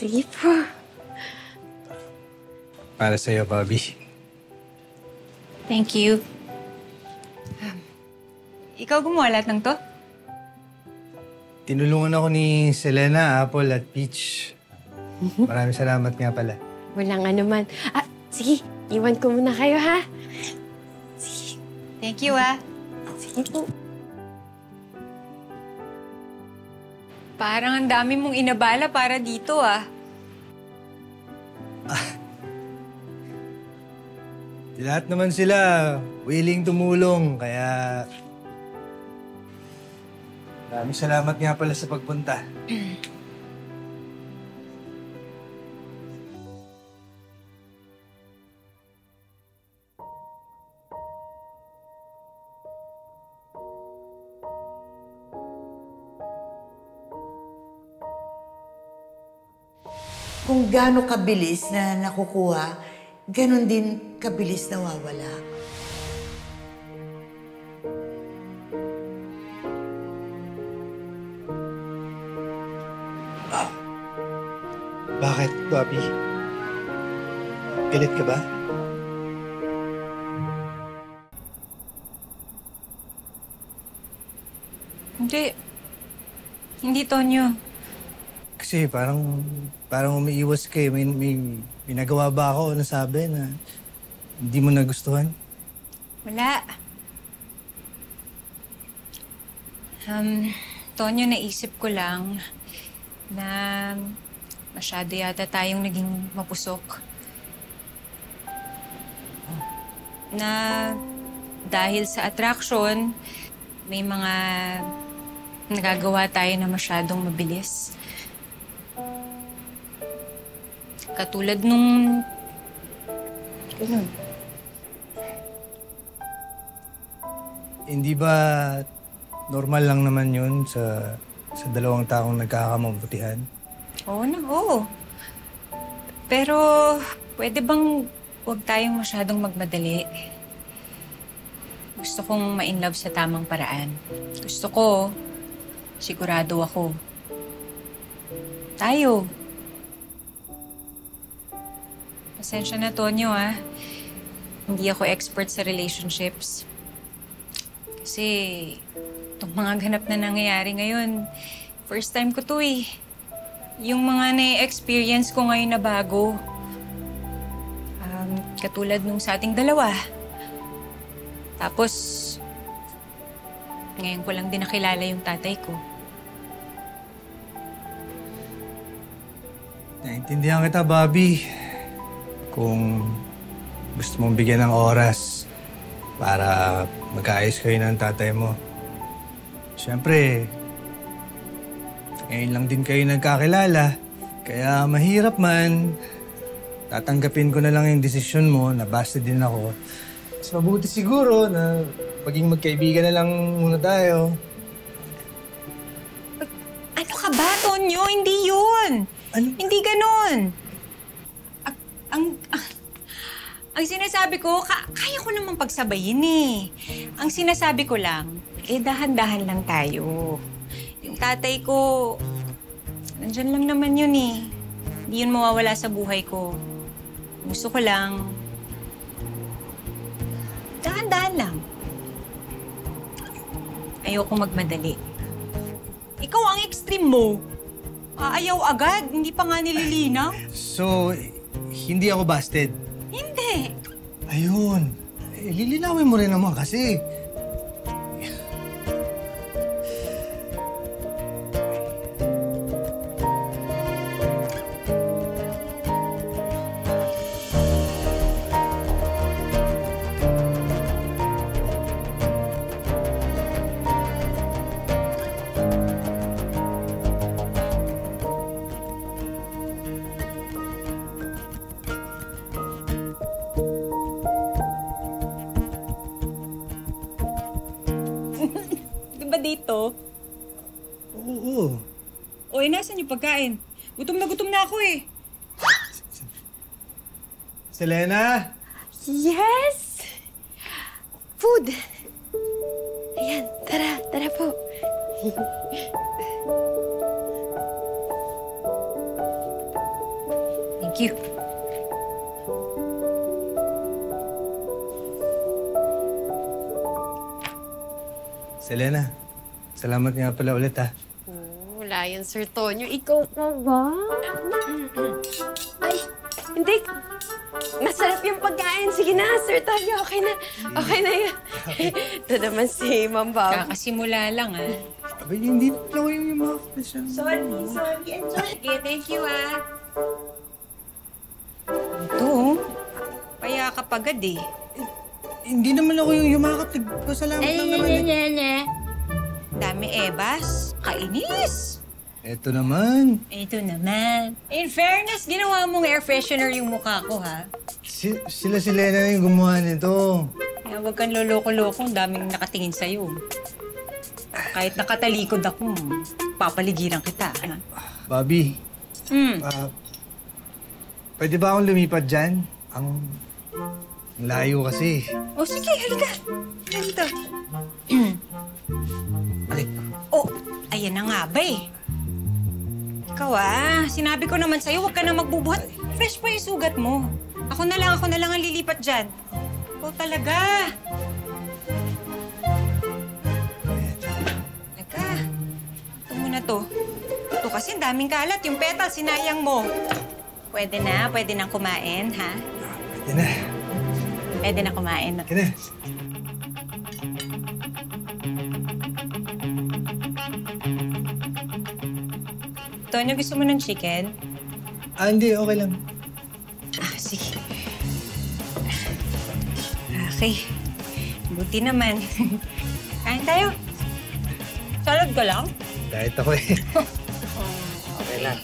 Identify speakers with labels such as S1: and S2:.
S1: Sige po.
S2: Para sa'yo, Bobby.
S3: Thank you. Ikaw gumawa lahat ng to?
S2: Tinulungan ako ni Selena, Apple at Peach. Maraming salamat nga pala.
S1: Walang anuman. Sige. Iwan ko muna kayo, ha?
S3: Sige. Thank you, ah.
S1: Sige po.
S3: Parang ang dami mong inabala para dito, ah.
S2: Lahat naman sila willing tumulong, kaya... Maraming salamat nga pala sa pagpunta.
S4: Kung gaano kabilis na nakukuha, ganon din kabilis nawawala.
S2: Bakit, Bobby? Galit ka ba?
S3: Hindi. Hindi, Tonyo.
S2: Kasi parang umiiwas ka eh. May nagawa ba ako na sabi na hindi mo nagustuhan?
S3: Wala. Tonyo, naisip ko lang na masyado yata tayong naging mapusok. Na dahil sa attraction, may mga nagagawa tayo na masyadong mabilis. Katulad nung... Ganun.
S2: Hindi ba normal lang naman yun sa dalawang taong nagkakamabutihan?
S3: Oo. Pero pwede bang huwag tayong masyadong magmadali? Gusto kong ma-inlove sa tamang paraan. Gusto ko, sigurado ako. Tayo. Pasensya na, Tonyo, ah. Hindi ako expert sa relationships. Kasi itong mga ganap na nangyayari ngayon, first time ko to eh. Yung mga na-experience ko ngayon na bago. Katulad nung sa ating dalawa. Tapos, ngayon ko lang din nakilala yung tatay ko.
S2: Naintindihan kita, Bobby. Kung gusto mong bigyan ng oras para magkaayos kayo ng tatay mo. Siyempre, ngayon lang din kayo nagkakilala. Kaya mahirap man, tatanggapin ko na lang yung desisyon mo, nabasta din ako. Mas mabuti siguro na maging magkaibigan na lang muna tayo.
S3: Ano ka ba, Tonyo? Hindi yun.
S2: Ano?
S3: Hindi ganon. Ang sinasabi ko, kaya ko namang pagsabayin eh. Ang sinasabi ko lang, dahan-dahan lang tayo. Yung tatay ko, nandyan lang naman yun eh. Hindi yun mawawala sa buhay ko. Gusto ko lang, dahan-dahan lang. Ayoko magmadali. Ikaw ang extreme mo. Ayaw agad, hindi pa nga nililinaw.
S2: So, hindi ako busted?
S3: Hindi.
S2: Ayun. Lilinawin mo rin naman kasi.
S3: Dito?
S2: Oo.
S3: Oy, nasan yung pagkain? Gutom na ako eh.
S2: Selena?
S1: Yes! Food! Ayan, tara po.
S3: Thank you.
S2: Selena, salamat nga pala ulit ha.
S1: Oh, wala yan, Sir Tonyo. Ikaw pa ba? Ay, hindi. Masarap yung pagkain. Sige na, Sir Tonyo. Okay na. Okay na yan. Ito naman si Ma'am Bob.
S3: Kakasimula lang, ah.
S2: Abay, hindi na ako yung mga kapasyan.
S4: Sorry. Enjoy.
S3: Okay, thank you, ah. Ito, oh. Payakap agad, eh.
S2: Hindi naman ako yung yumakap. Nagpasalamat lang naman eh.
S3: Dami ebas. Kainis.
S2: Eto naman.
S3: Ito naman. In fairness, ginawa mong air freshener yung mukha ko, ha?
S2: Sila Selena na yung gumawa nito.
S3: Kaya huwag kang loloko-loko. Ang daming nakatingin sa'yo. Kahit nakatalikod ako, papaligiran kita, ha?
S2: Bobby, pwede ba akong lumipat dyan? Ang layo kasi.
S3: O sige, halika. Halika. Oh, ayan na nga ba eh. Ikaw sinabi ko naman sa'yo, huwag ka na magbubuhat. Fresh pa yung sugat mo. Ako na lang ang lilipat dyan. Ikaw talaga. Halika. Ito muna to. Ito kasi daming kalat. Yung petal, sinayang mo. Pwede nang kumain, ha?
S2: Pwede na.
S3: Pwede na kumain.
S2: Pwede na.
S3: Tonyo, gusto mo ng chicken?
S2: Hindi. Okay lang.
S3: Sige. Okay. Buti naman. Kain tayo. Salad ka lang?
S2: Diet ako eh. Okay lang.